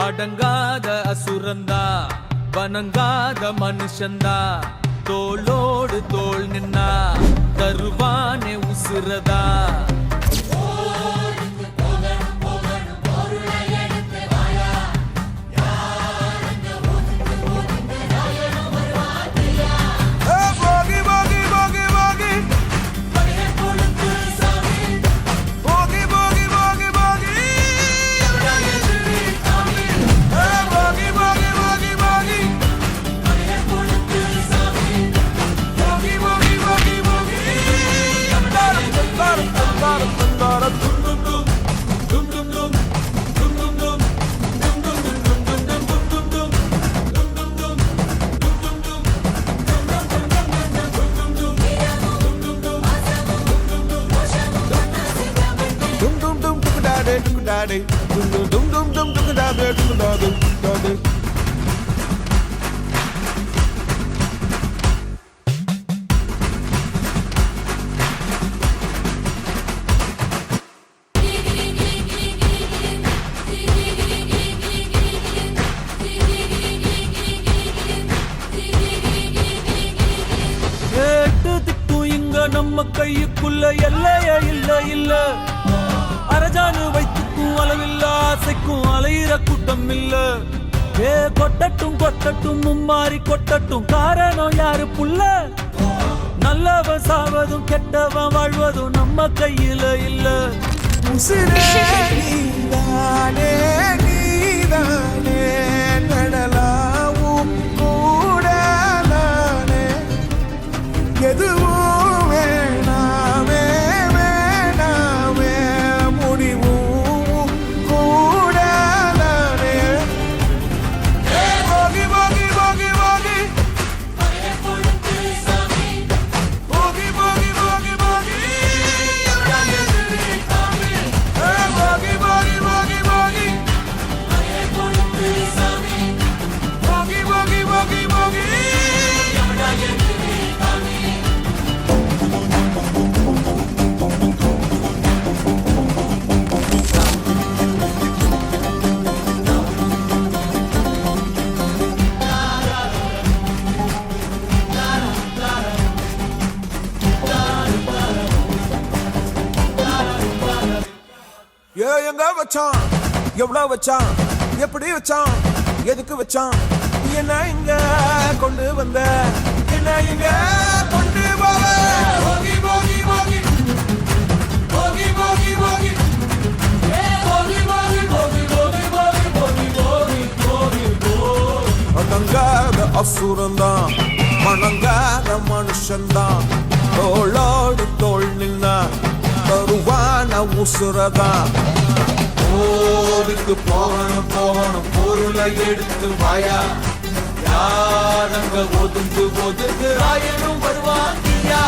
அடங்காத அசுரந்தா வணங்காத மனுஷந்தா தோளோடு தோள் நின்னா தருவானே உசுரதா நம்ம கையுக்குள்ள எல்லைய இல்ல இல்ல அரஜானு வைத்துக்கும் அளவில்ல ஆசைக்கும் அலையிற கூட்டம் இல்ல ஏ கொட்டட்டும் கொட்டட்டும் மும்மாறி கொட்டட்டும் காரணம் யாரு புள்ள நல்லவன் சாவதும் கெட்டவன் வாழ்வதும் நம்ம கையில இல்ல நீதானே நீதானே நடலாவும் கூட நானே எதுவும் எங்க வச்சான் எவ்வளவு வச்சான் எப்படி வச்சான் எதுக்கு வச்சான் என்ன இங்க கொண்டு வந்த என்ன இங்க கொண்டு போக போகி போகி போகி போகி போகி போகி அடங்காத அசுரந்தான் வணங்காத மனுஷன்தான் தோளோடு தோள் நின்னா தருவான உசுரதா ஓடுக்கு போகணும் போகணும் பொருளை எடுத்து வாயா யாரங்க ஒதுங்கு ஒதுங்கு ஆயனும் வருவாங்கியா